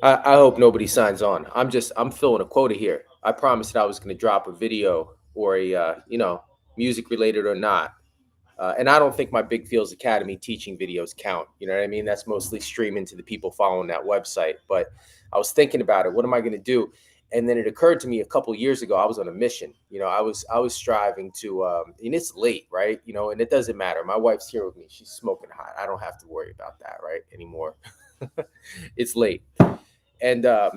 I hope nobody signs on. I'm filling a quota here. I promised that I was going to drop a video or a music related or not. And I don't think my Big Feels Academy teaching videos count. You know what I mean? That's mostly streaming to the people following that website. But I was thinking about it. What am I going to do? And then it occurred to me a couple years ago. I was on a mission. I was striving to, and it's late, right? And it doesn't matter. My wife's here with me. She's smoking hot. I don't have to worry about that, right, anymore. It's late, and I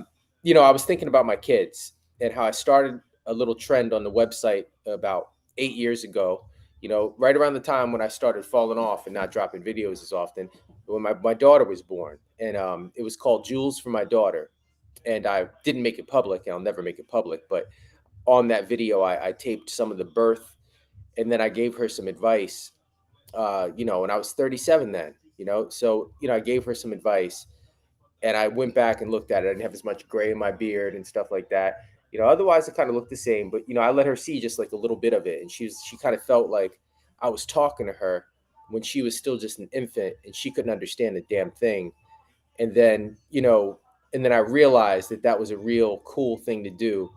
was thinking about my kids and how I started a little trend on the website about 8 years ago. Right around the time when I started falling off and not dropping videos as often, when my daughter was born, and it was called Jewels for My Daughter. And I didn't make it public, and I'll never make it public. But on that video, I taped some of the birth, and then I gave her some advice. And I was 37 then. So I gave her some advice, and I went back and looked at it. I didn't have as much gray in my beard and stuff like that. Otherwise it kind of looked the same, but I let her see just like a little bit of it, and she kind of felt like I was talking to her when she was still just an infant and she couldn't understand the damn thing. And then, I realized that that was a real cool thing to do,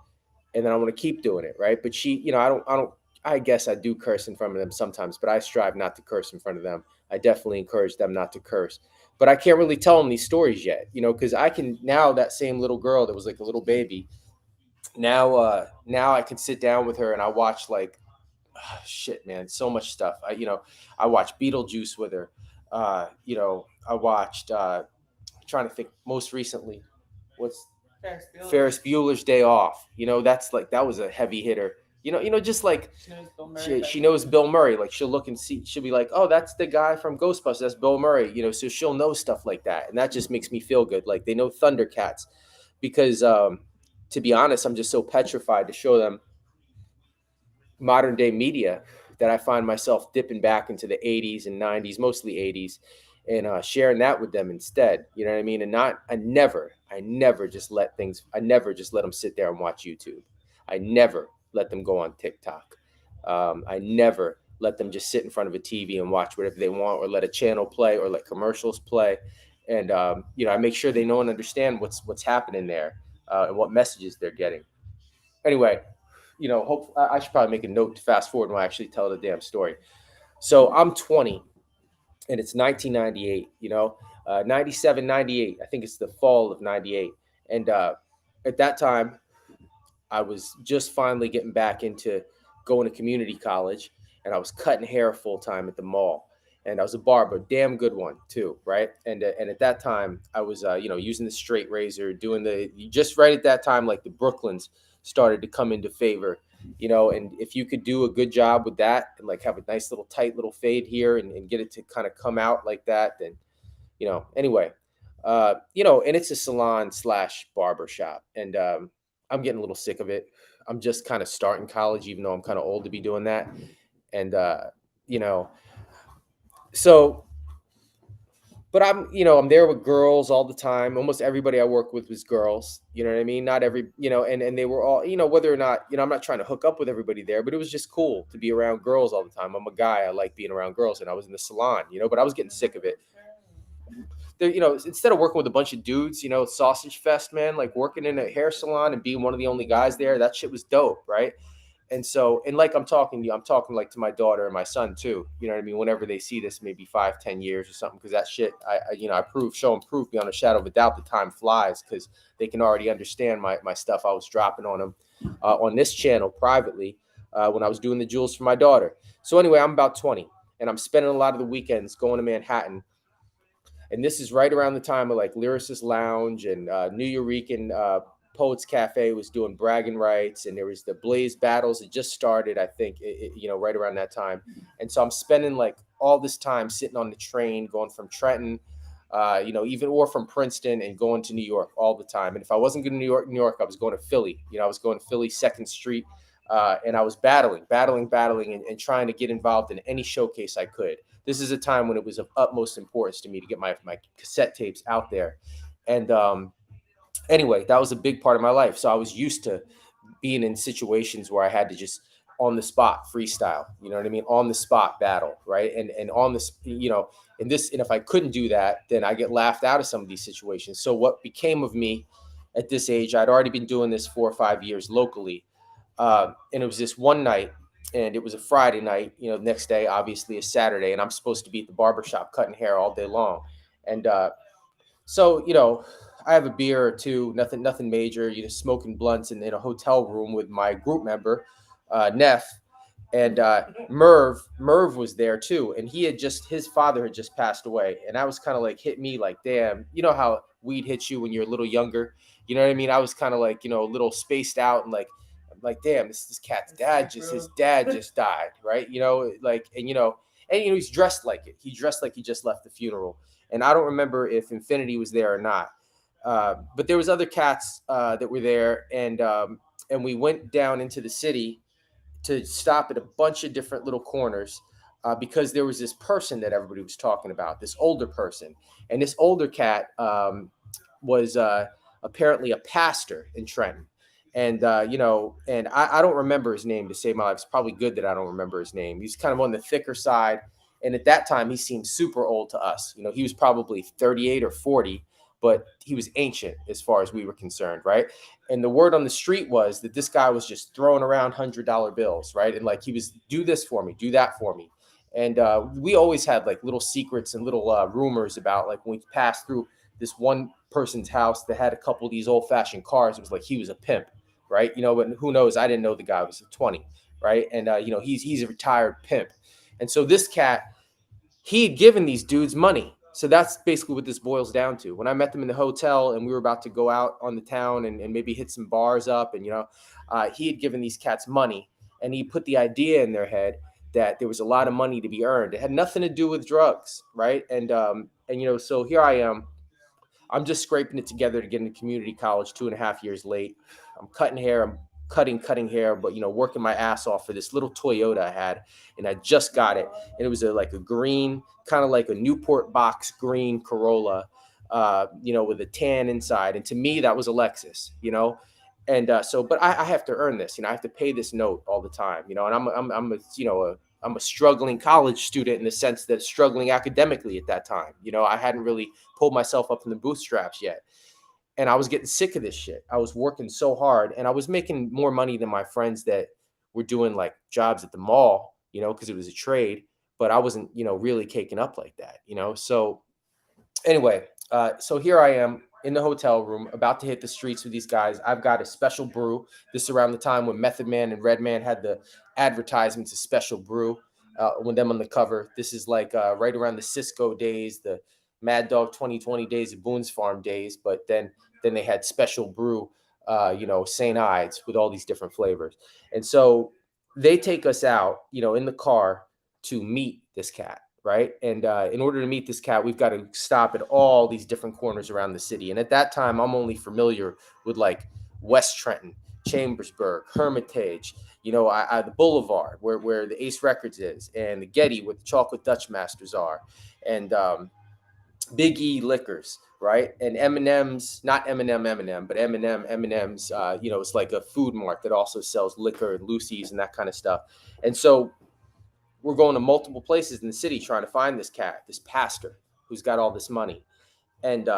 and then I want to keep doing it, right? But I don't. I guess I do curse in front of them sometimes, but I strive not to curse in front of them. I definitely encourage them not to curse, but I can't really tell them these stories yet, because I can now. That same little girl that was like a little baby, now I can sit down with her and I watch like shit, man, so much stuff. I watched Beetlejuice with her. I watched. Trying to think most recently, what's Ferris Bueller's Day Off. That's like that was a heavy hitter. Just like she knows Bill Murray. Like she'll look and see, she'll be like, "Oh, that's the guy from Ghostbusters. That's Bill Murray." So she'll know stuff like that, and that just makes me feel good. Like they know Thundercats, because to be honest, I'm just so petrified to show them modern day media that I find myself dipping back into the 80s and 90s, mostly 80s, and sharing that with them instead. You know what I mean? And not, I never just let them sit there and watch YouTube. I never let them go on TikTok. I never let them just sit in front of a TV and watch whatever they want, or let a channel play, or let commercials play. And I make sure they know and understand what's happening there, and what messages they're getting. Anyway, hope I should probably make a note to fast forward when I actually tell the damn story. So I'm 20, and it's 1998. 97, 98. I think it's the fall of 98, and at that time I was just finally getting back into going to community college, and I was cutting hair full time at the mall. And I was a barber, damn good one too, right? And at that time, I was using the straight razor, doing the just right at that time, like the Brooklyns started to come into favor. And if you could do a good job with that and like have a nice little tight little fade here, and get it to kind of come out like that, then anyway, and it's a salon slash barber shop, and I'm getting a little sick of it. I'm just kind of starting college, even though I'm kind of old to be doing that. And you know, so but I'm there with girls all the time. Almost everybody I work with was girls. You know what I mean? Not every, and they were all, whether or not, I'm not trying to hook up with everybody there, but it was just cool to be around girls all the time. I'm a guy. I like being around girls, and I was in the salon, but I was getting sick of it. There, instead of working with a bunch of dudes, sausage fest, man, like working in a hair salon and being one of the only guys there, that shit was dope, right? And so, and like I'm talking to you, I'm talking like to my daughter and my son too. You know what I mean? Whenever they see this, maybe 5, 10 years or something, because that shit, show them proof beyond a shadow of a doubt. The time flies because they can already understand my stuff I was dropping on them on this channel privately when I was doing the jewels for my daughter. So anyway, I'm about 20, and I'm spending a lot of the weekends going to Manhattan, and this is right around the time of like Lyricist Lounge, and New Eurekan Poets Cafe was doing bragging rights, and there was the Blaze battles. It just started, I think, right around that time. And so I'm spending like all this time sitting on the train, going from Trenton, even or from Princeton, and going to New York all the time. And if I wasn't going to New York, I was going to Philly. I was going to Philly Second Street, and I was battling, and trying to get involved in any showcase I could. This is a time when it was of utmost importance to me to get my cassette tapes out there. And anyway, that was a big part of my life. So I was used to being in situations where I had to just on the spot freestyle, you know what I mean? On the spot battle, right? And on this, and if I couldn't do that, then I get laughed out of some of these situations. So what became of me at this age, I'd already been doing this 4 or 5 years locally. And it was this one night, and it was a Friday night, the next day, obviously a Saturday, and I'm supposed to be at the barbershop cutting hair all day long. And so, I have a beer or two, nothing major, smoking blunts in a hotel room with my group member, Neff, and Merv was there too, and his father had just passed away, and I was kind of like hit me like, damn, you know how weed hits you when you're a little younger, you know what I mean? I was kind of like, a little spaced out, and like, I'm like, damn, this cat's dad his dad just died, right? Like, and he's dressed like it. He dressed like he just left the funeral, and I don't remember if Infinity was there or not. But there was other cats that were there, and we went down into the city to stop at a bunch of different little corners because there was this person that everybody was talking about, this older person, and this older cat was apparently a pastor in Trenton. And and I don't remember his name to save my life. It's probably good that I don't remember his name. He's kind of on the thicker side, and at that time he seemed super old to us. He was probably 38 or 40, but he was ancient as far as we were concerned, right? And the word on the street was that this guy was just throwing around $100 bills, right? And like he was, do this for me, do that for me. And we always had like little secrets and little rumors about, like, when we passed through this one person's house that had a couple of these old fashioned cars. It was like he was a pimp, right? But who knows? I didn't know the guy was 20, right? And he's a retired pimp. And so this cat, he had given these dudes money. So that's basically what this boils down to. When I met them in the hotel and we were about to go out on the town and maybe hit some bars up, and he had given these cats money, and he put the idea in their head that there was a lot of money to be earned. It had nothing to do with drugs, right? And so here I am. I'm just scraping it together to get into community college 2.5 years late. I'm cutting hair. I'm cutting hair, but working my ass off for this little Toyota I had, and I just got it, and it was like a green, kind of like a Newport box green Corolla, with a tan inside, and to me that was a Lexus, and but I have to earn this, I have to pay this note all the time, and I'm a struggling college student in the sense that struggling academically at that time. I hadn't really pulled myself up from the bootstraps yet. And I was getting sick of this shit. I was working so hard, and I was making more money than my friends that were doing like jobs at the mall, because it was a trade, but I wasn't, really caking up like that, So anyway, so here I am in the hotel room about to hit the streets with these guys. I've got a special brew. This is around the time when Method Man and Redman had the advertisements, a special brew with them on the cover. This is like right around the Cisco days, the Mad Dog 2020 days, the Boone's Farm days, but then they had special brew, St. Ides with all these different flavors. And so they take us out, in the car to meet this cat, right? And in order to meet this cat, we've got to stop at all these different corners around the city. And at that time, I'm only familiar with like West Trenton, Chambersburg, Hermitage, the Boulevard where the Ace Records is, and the Getty where the Chocolate Dutch Masters are, and Big E Liquors, right? And M&M's, not M&M, but M&M's, it's like a food mart that also sells liquor and Lucy's and that kind of stuff. And so we're going to multiple places in the city trying to find this cat, this pastor who's got all this money. And,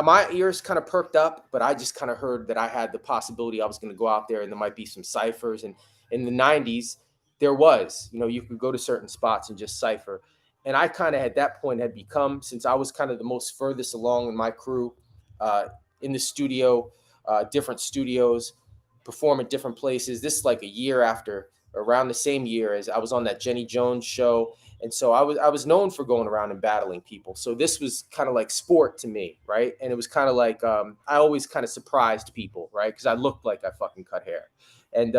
my ears kind of perked up, but I just kind of heard that I had the possibility I was going to go out there and there might be some ciphers. And in the 90s, there was, you could go to certain spots and just cipher. And I kind of at that point had become, since I was kind of the most furthest along in my crew, in the studio, different studios, perform at different places. This is like a year after, around the same year as I was on that Jenny Jones show. And so I was known for going around and battling people. So this was kind of like sport to me, right? And it was kind of like I always kind of surprised people, right? Because I looked like I fucking cut hair. And,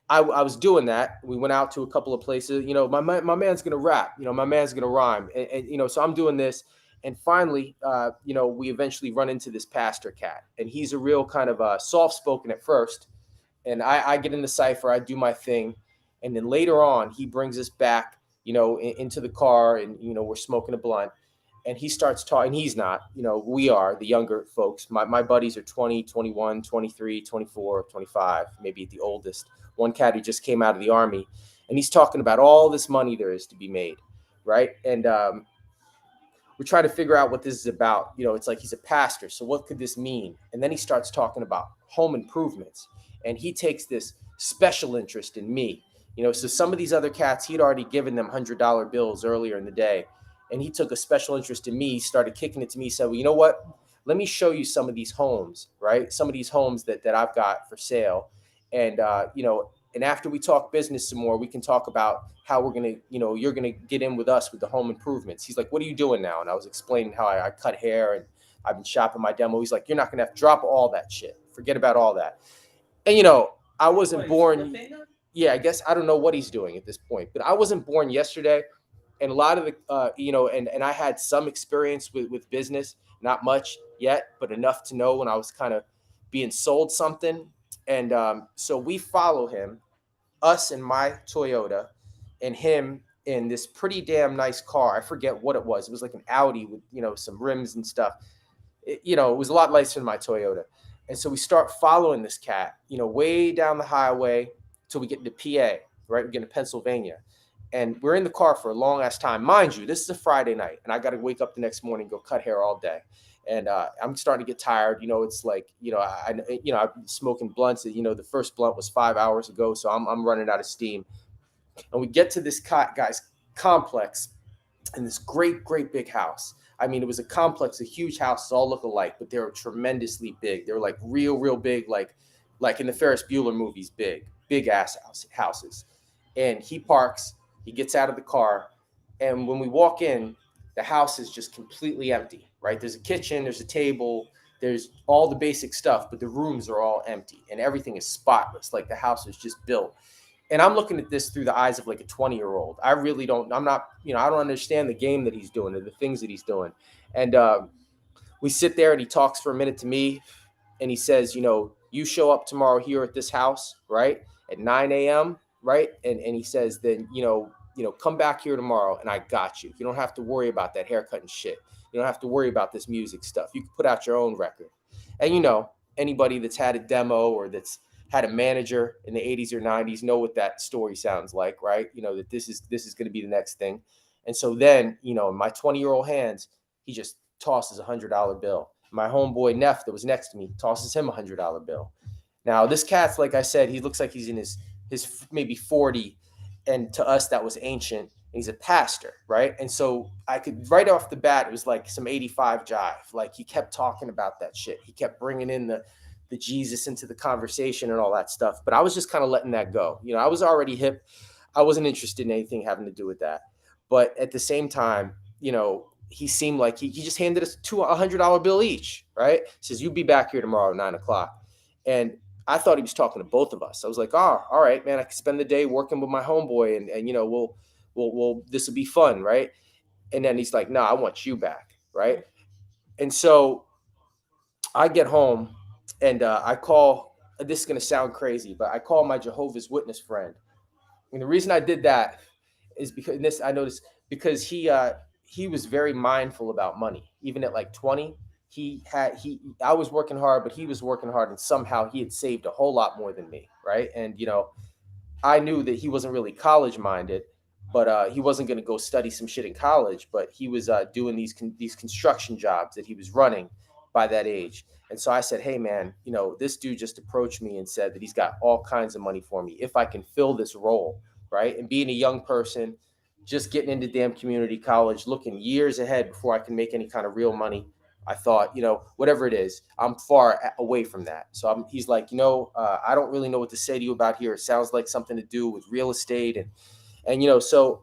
I was doing that. We went out to a couple of places. My man's going to rap. My man's going to rhyme. And so I'm doing this. And finally, we eventually run into this pastor cat. And he's a real kind of soft-spoken at first. And I get in the cipher. I do my thing. And then later on, he brings us back, into the car, and, we're smoking a blunt. and he starts talking. He's not, we are the younger folks. My buddies are 20, 21, 23, 24, 25, maybe at the oldest. One cat who just came out of the army, and he's talking about all this money there is to be made, right? And we're trying to figure out what this is about. It's like he's a pastor, so what could this mean? And then he starts talking about home improvements, and he takes this special interest in me. So some of these other cats, he'd already given them $100 bills earlier in the day, and he took a special interest in me. He started kicking it to me. He said, "Well, you know what? Let me show you some of these homes, right? Some of these homes that I've got for sale, and and after we talk business some more, we can talk about how we're gonna, you're gonna get in with us with the home improvements." He's like, "What are you doing now?" And I was explaining how I cut hair and I've been shopping my demo. He's like, "You're not gonna have to drop all that shit. Forget about all that." And I wasn't born. Yeah, I guess I don't know what he's doing at this point, but I wasn't born yesterday, and a lot of the, and I had some experience with business, not much yet, but enough to know when I was kind of being sold something, and so we follow him, us in my Toyota, and him in this pretty damn nice car. I forget what it was. It was like an Audi with some rims and stuff. It was a lot nicer than my Toyota. And so we start following this cat, way down the highway till we get into PA, right? We get into Pennsylvania. And we're in the car for a long ass time. Mind you, this is a Friday night, and I got to wake up the next morning, go cut hair all day. And I'm starting to get tired. It's like, I've been smoking blunts. The first blunt was 5 hours ago, so I'm running out of steam. And we get to this guy's complex, in this great big house. I mean, it was a complex, a huge house, all look alike, but they were tremendously big. They were like real big, like in the Ferris Bueller movies, big ass houses. And he parks, he gets out of the car, and when we walk in, the house is just completely empty, right? There's a kitchen, there's a table, there's all the basic stuff, but the rooms are all empty and everything is spotless, like the house was just built. And I'm looking at this through the eyes of like a 20-year-old. I really don't, I'm not, I don't understand the game that he's doing or the things that he's doing. And we sit there and he talks for a minute to me, and he says, "You show up tomorrow here at this house, right? At 9 a.m., right?" And he says, "Then, come back here tomorrow and I got you. You don't have to worry about that haircut and shit. You don't have to worry about this music stuff. You can put out your own record." And anybody that's had a demo or that's had a manager in the 80s or 90s know what that story sounds like, right? That this is going to be the next thing. And so then, in my 20-year-old hands, he just tosses $100 bill. My homeboy Neff that was next to me tosses him $100 bill. Now this cat's, like I said, he looks like he's in his maybe 40, and to us that was ancient. He's a pastor, right? And so I could, right off the bat, it was like some 85 jive. Like he kept talking about that shit. He kept bringing in the Jesus into the conversation and all that stuff. But I was just kind of letting that go. I was already hip. I wasn't interested in anything having to do with that. But at the same time, he seemed like he just handed us $100 bill each, right? He says, "You'll be back here tomorrow at 9 o'clock." And I thought he was talking to both of us. I was like, "Oh, all right, man, I can spend the day working with my homeboy, and we'll this will be fun, right?" And then he's like, "No, I want you back," right? And so I get home, and I call. This is gonna sound crazy, but I call my Jehovah's Witness friend, and the reason I did that is because this I noticed, because he was very mindful about money, even at like 20. I was working hard, but he was working hard, and somehow he had saved a whole lot more than me, right? And I knew that he wasn't really college minded, but he wasn't going to go study some shit in college. But he was doing these construction jobs that he was running by that age. And so I said, "Hey, man, this dude just approached me and said that he's got all kinds of money for me if I can fill this role, right?" And being a young person, just getting into damn community college, looking years ahead before I can make any kind of real money, I thought, whatever it is, I'm far away from that. So he's like, "I don't really know what to say to you about here. It sounds like something to do with real estate." And so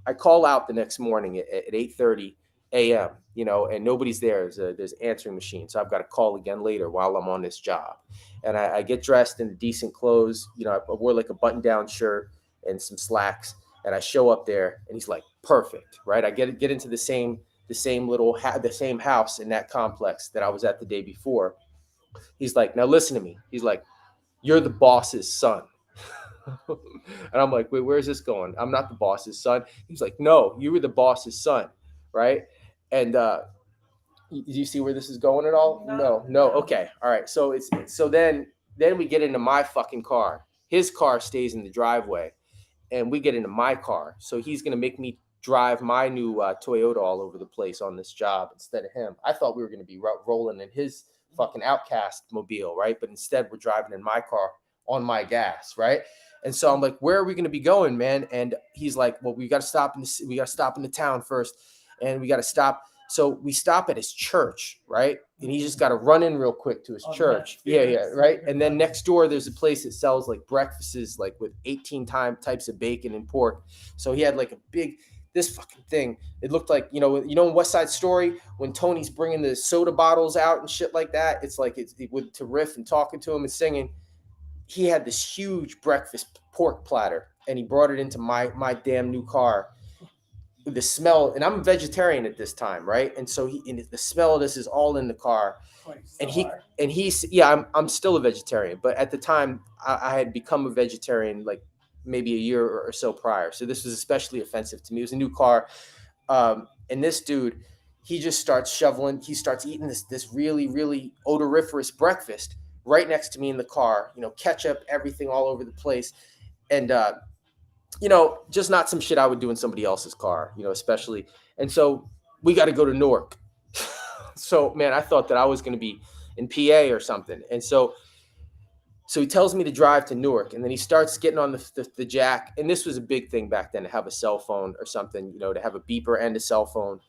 I call out the next morning at 8:30 a.m., and nobody's there. There's an answering machine. So I've got to call again later while I'm on this job. And I get dressed in decent clothes. I wore like a button-down shirt and some slacks. And I show up there, and he's like, "Perfect," right? I get into the same the same house in that complex that I was at the day before. He's like, "Now listen to me." He's like, "You're the boss's son." And I'm like, "Wait, where's this going? I'm not the boss's son." He's like, "No, you were the boss's son," right? And do you see where this is going at all? No. Okay, all right. So then we get into my fucking car. His car stays in the driveway, and we get into my car. So he's gonna make me drive my new Toyota all over the place on this job instead of him. I thought we were gonna be rolling in his fucking outcast mobile, right? But instead, we're driving in my car on my gas, right? And so I'm like, where are we gonna be going, man? And he's like, well, we got to stop in the town first, and we got to stop. So we stop at his church, right? And he just got to run in real quick to his church. Yeah, right. And then next door, there's a place that sells like breakfasts, like with 18 types of bacon and pork. So he had like a big, this fucking thing. It looked like, in West Side Story, when Tony's bringing the soda bottles out and shit like that, it's like with to riff and talking to him and singing. He had this huge breakfast pork platter, and he brought it into my damn new car. The smell, and I'm a vegetarian at this time, right? And so the smell of this is all in the car. And he's yeah, I'm still a vegetarian, but at the time I had become a vegetarian like maybe a year or so prior. So this was especially offensive to me. It was a new car. And this dude, he just starts shoveling, he starts eating this really, really odoriferous breakfast right next to me in the car, ketchup, everything all over the place. And just not some shit I would do in somebody else's car, especially. And so we got to go to Newark. So, man, I thought that I was going to be in PA or something. And so he tells me to drive to Newark, and then he starts getting on the jack. And this was a big thing back then, to have a cell phone or something, to have a beeper and a cell phone.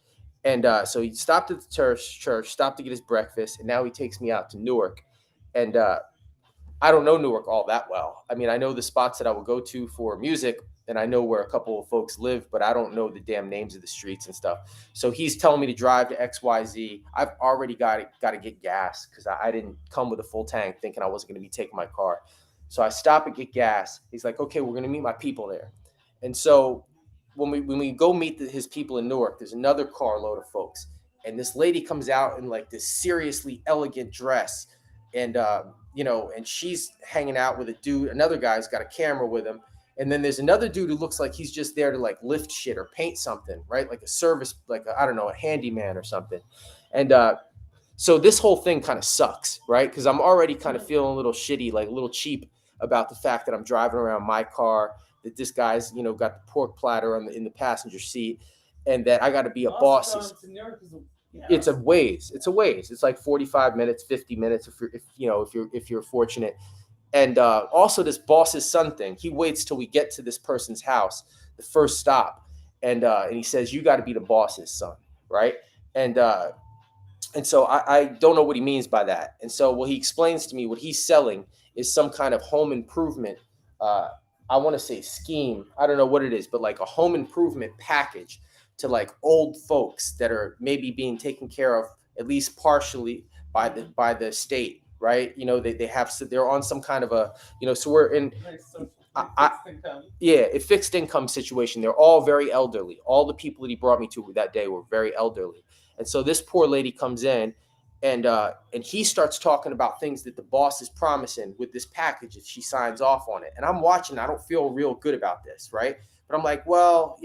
And so he stopped at the church, stopped to get his breakfast, and now he takes me out to Newark. And I don't know Newark all that well. I mean, I know the spots that I would go to for music, and I know where a couple of folks live, but I don't know the damn names of the streets and stuff. So he's telling me to drive to XYZ. I've already got to get gas because I didn't come with a full tank thinking I wasn't going to be taking my car. So I stop and get gas. He's like, okay, we're going to meet my people there. And so when we go meet his people in Newark, there's another carload of folks. And this lady comes out in like this seriously elegant dress. And, and she's hanging out with a dude. Another guy's got a camera with him. And then there's another dude who looks like he's just there to like lift shit or paint something, right? Like a service, like I don't know, a handyman or something. And so this whole thing kind of sucks, right? Because I'm already kind of feeling a little shitty, like a little cheap about the fact that I'm driving around my car, that this guy's, got the pork platter in the passenger seat, and that I got to be a boss. It's a ways. It's like 45 minutes, 50 minutes if you're fortunate. And also this boss's son thing. He waits till we get to this person's house, the first stop, and he says, "You got to be the boss's son," right? And so I don't know what he means by that. And so what he explains to me, what he's selling is some kind of home improvement. I want to say scheme. I don't know what it is, but like a home improvement package to like old folks that are maybe being taken care of at least partially by the state, right? They're on some kind of a, so we're in, a fixed income situation. They're all very elderly. All the people that he brought me to that day were very elderly. And so this poor lady comes in, and he starts talking about things that the boss is promising with this package if she signs off on it. And I'm watching, I don't feel real good about this, right? But I'm like, well,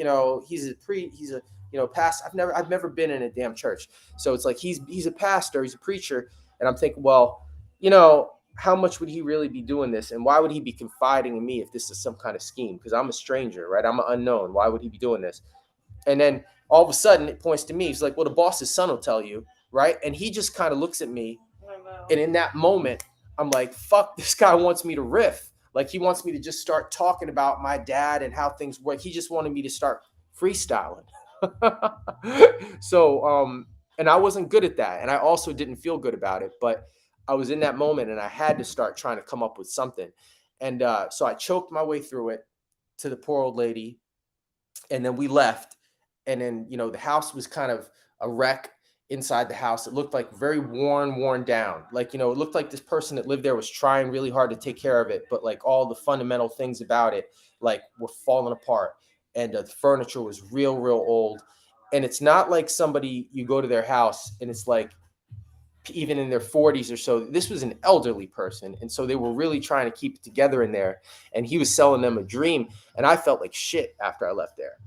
he's a pastor. I've never been in a damn church. So it's like he's a pastor, he's a preacher, and I'm thinking, well, how much would he really be doing this, and why would he be confiding in me if this is some kind of scheme? Because I'm a stranger, right? I'm an unknown. Why would he be doing this? And then all of a sudden it points to me. He's like, well, the boss's son will tell you, right? And he just kind of looks at me, and in that moment, I'm like, fuck, this guy wants me to riff. Like, he wants me to just start talking about my dad and how things work. He just wanted me to start freestyling. So, and I wasn't good at that. And I also didn't feel good about it. But I was in that moment, and I had to start trying to come up with something. And so I choked my way through it to the poor old lady. And then we left. And then, the house was kind of a wreck. Inside the house, it looked like very worn down. Like, it looked like this person that lived there was trying really hard to take care of it, but like all the fundamental things about it, like, were falling apart. And the furniture was real old. And it's not like somebody, you go to their house and it's like even in their 40s or so. This was an elderly person, and so they were really trying to keep it together in there. And he was selling them a dream, and I felt like shit after I left there.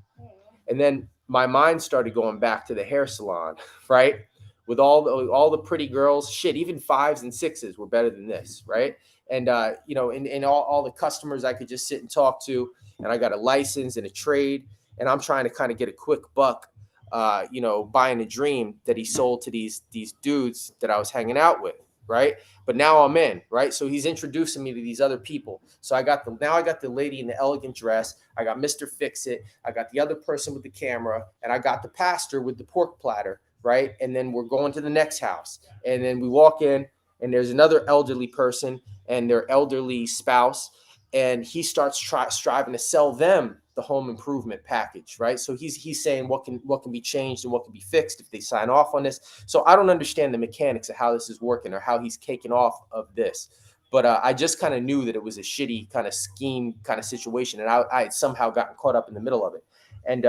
And then my mind started going back to the hair salon, right? With all the pretty girls, shit, even fives and sixes were better than this, right? And and all the customers I could just sit and talk to, and I got a license and a trade, and I'm trying to kind of get a quick buck, buying a dream that he sold to these dudes that I was hanging out with, right? But now I'm in, right? So he's introducing me to these other people. So I got the lady in the elegant dress. I got Mr. Fix It. I got the other person with the camera, and I got the pastor with the pork platter, right? And then we're going to the next house, and then we walk in, and there's another elderly person and their elderly spouse, and he starts striving to sell them the home improvement package, right? So he's saying what can be changed and what can be fixed if they sign off on this. So I don't understand the mechanics of how this is working or how he's caking off of this, but I just kind of knew that it was a shitty kind of scheme kind of situation, and I had somehow gotten caught up in the middle of it. And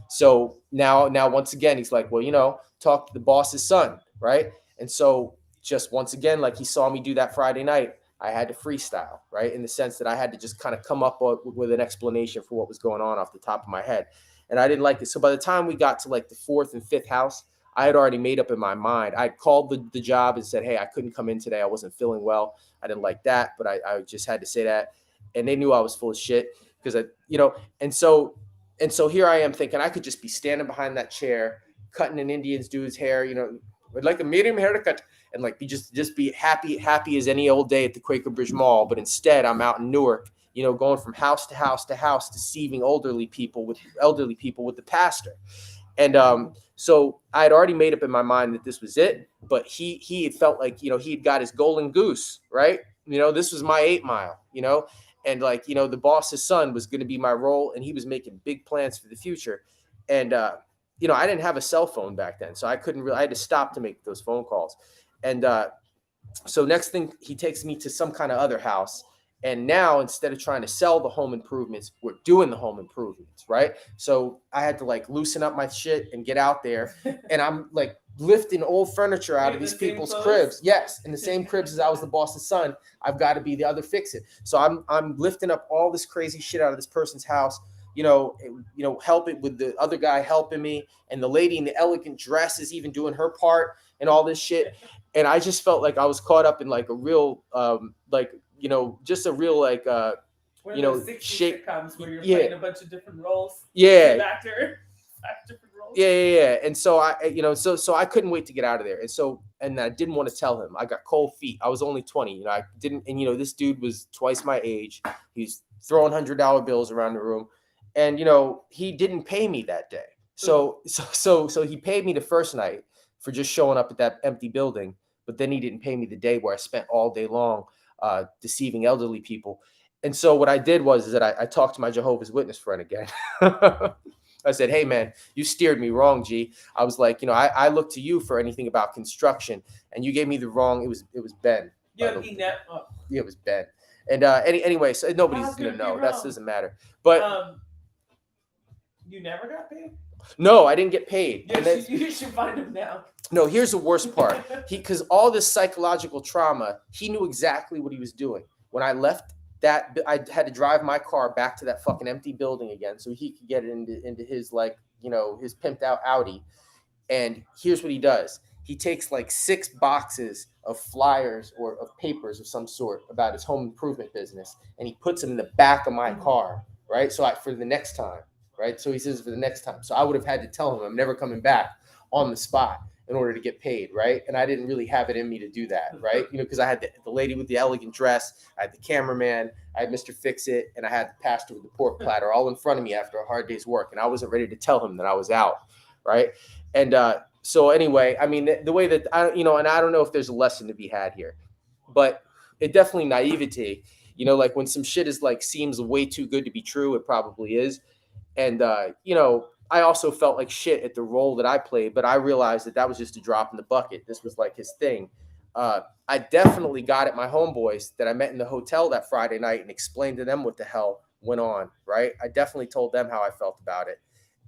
so now once again he's like, well, talk to the boss's son, right? And so just once again, like he saw me do that Friday night, I had to freestyle, right? In the sense that I had to just kind of come up with an explanation for what was going on off the top of my head. And I didn't like it. So by the time we got to like the fourth and fifth house, I had already made up in my mind. I called the job and said, hey, I couldn't come in today. I wasn't feeling well. I didn't like that, but I just had to say that. And they knew I was full of shit because and so here I am thinking I could just be standing behind that chair, cutting an Indian's dude's hair, with like a medium haircut, and like just be happy as any old day at the Quaker Bridge Mall. But instead, I'm out in Newark, going from house to house to house, deceiving elderly people with the pastor. And so I had already made up in my mind that this was it. But he had felt like he had got his golden goose, right? This was my 8 Mile, and like the boss's son was going to be my role, and he was making big plans for the future. And I didn't have a cell phone back then, so I couldn't really. I had to stop to make those phone calls. And so next thing, he takes me to some kind of other house. And now instead of trying to sell the home improvements, we're doing the home improvements, right? So I had to like loosen up my shit and get out there. And I'm like lifting old furniture out of these people's cribs. Yes, in the same cribs as I was the boss's son. I've got to be the other fix it. So I'm lifting up all this crazy shit out of this person's house. Help it with the other guy helping me, and the lady in the elegant dress is even doing her part and all this shit. And I just felt like I was caught up in like a real, just a real like, one of those 60s shape sitcoms where you're playing a bunch of different roles. Yeah. Actor, different roles. Yeah. And so so I couldn't wait to get out of there. And I didn't want to tell him. I got cold feet. I was only 20. I didn't. And this dude was twice my age. He's throwing $100 bills around the room, and he didn't pay me that day. So he paid me the first night for just showing up at that empty building, but then he didn't pay me the day where I spent all day long deceiving elderly people. And so what I did was that I talked to my Jehovah's Witness friend again. I said, hey, man, you steered me wrong, G. I was like, I look to you for anything about construction, and you gave me the wrong. It was Ben. Yeah, it was Ben. And anyway, so nobody's going to know. That doesn't matter. But you never got paid? No, I didn't get paid. Yes, you should find him now. No, here's the worst part. Because all this psychological trauma, he knew exactly what he was doing. When I left that, I had to drive my car back to that fucking empty building again so he could get it into his, like, his pimped out Audi. And here's what he does. He takes like 6 boxes of flyers or of papers of some sort about his home improvement business, and he puts them in the back of my car, right? So for the next time. Right. So he says for the next time. So I would have had to tell him I'm never coming back on the spot in order to get paid. Right. And I didn't really have it in me to do that. Right. Because I had the lady with the elegant dress. I had the cameraman. I had Mr. Fix It. And I had the pastor with the pork platter all in front of me after a hard day's work. And I wasn't ready to tell him that I was out. Right. And so anyway, I mean, the way that and I don't know if there's a lesson to be had here, but it definitely naivety, like when some shit is like seems way too good to be true. It probably is. And, I also felt like shit at the role that I played, but I realized that was just a drop in the bucket. This was like his thing. I definitely got at my homeboys that I met in the hotel that Friday night and explained to them what the hell went on, right? I definitely told them how I felt about it.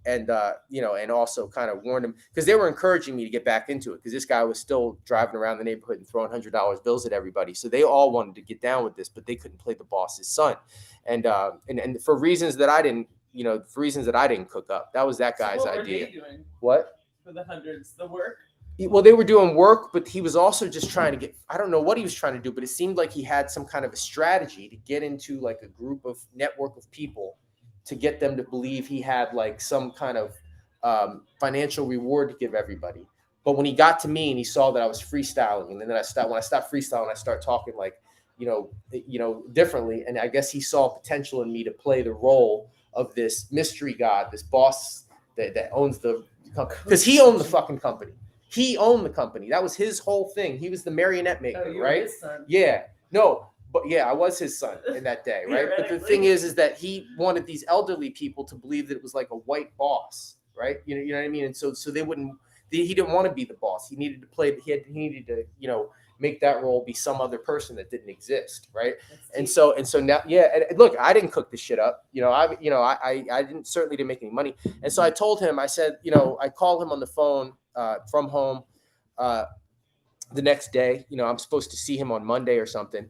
And, and also kind of warned them because they were encouraging me to get back into it because this guy was still driving around the neighborhood and throwing $100 bills at everybody. So they all wanted to get down with this, but they couldn't play the boss's son. And for reasons that I didn't, for reasons that I didn't cook up. That was that So guy's what were idea. they doing What? for the hundreds? The work? Well, they were doing work, but he was also just trying to get, I don't know what he was trying to do, but it seemed like he had some kind of a strategy to get into like a group of network of people to get them to believe he had like some kind of financial reward to give everybody. But when he got to me and he saw that I was freestyling, and then when I stopped freestyling, I start talking like, differently. And I guess he saw potential in me to play the role of this mystery god, this boss that owns the company, because he owned the fucking company. He owned the company. That was his whole thing. He was the marionette maker, Oh, you were right? his son. Yeah. No, but yeah, I was his son in that day, right? But the thing is that he wanted these elderly people to believe that it was like a white boss, right? You know what I mean? And so they wouldn't. He didn't want to be the boss. He needed to play. He needed to make that role be some other person that didn't exist, right? And so now, yeah. And look, I didn't cook this shit up. I didn't certainly didn't make any money. And so I told him, I said, I called him on the phone from home the next day. I'm supposed to see him on Monday or something.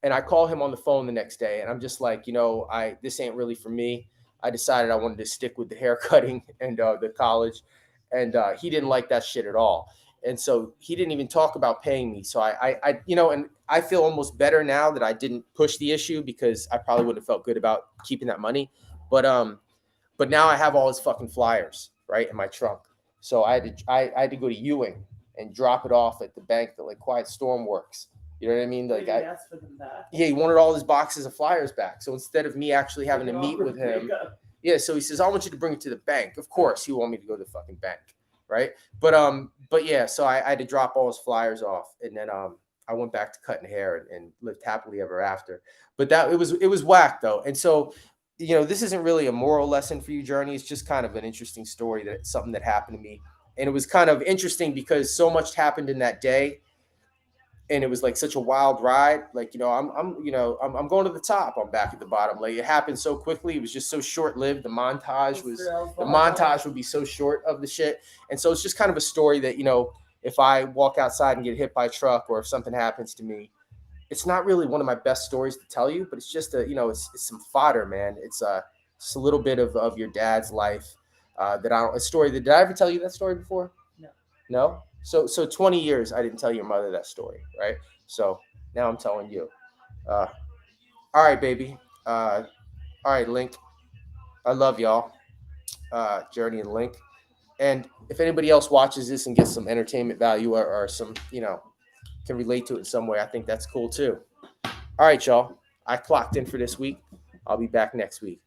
And I call him on the phone the next day, and I'm just like, this ain't really for me. I decided I wanted to stick with the hair cutting and the college, and he didn't like that shit at all. And so he didn't even talk about paying me. So and I feel almost better now that I didn't push the issue, because I probably wouldn't have felt good about keeping that money. But now I have all his fucking flyers right in my trunk. So I had to go to Ewing and drop it off at the bank that like Quiet Storm works. You know what I mean? Like, Did he ask for them back? Yeah, he wanted all his boxes of flyers back. So instead of me actually having to meet with him, so he says, I want you to bring it to the bank. Of course, he wanted me to go to the fucking bank, right? But yeah, so I had to drop all his flyers off, and then I went back to cutting hair and lived happily ever after. But it was whack though, and so this isn't really a moral lesson for you, Journey. It's just kind of an interesting story, that something that happened to me, and it was kind of interesting because so much happened in that day, and it was like such a wild ride. Like, I'm going to the top. I'm back at the bottom. Like, it happened so quickly. It was just so short lived. The montage would be so short of the shit. And so it's just kind of a story that, if I walk outside and get hit by a truck, or if something happens to me, it's not really one of my best stories to tell you, but it's just it's some fodder, man. It's a little bit of your dad's life. A story that, did I ever tell you that story before? No. No? So 20 years I didn't tell your mother that story, right? So now I'm telling you. All right, baby. All right, Link. I love y'all. Journey and Link. And if anybody else watches this and gets some entertainment value, or some, can relate to it in some way, I think that's cool too. All right, y'all. I clocked in for this week. I'll be back next week.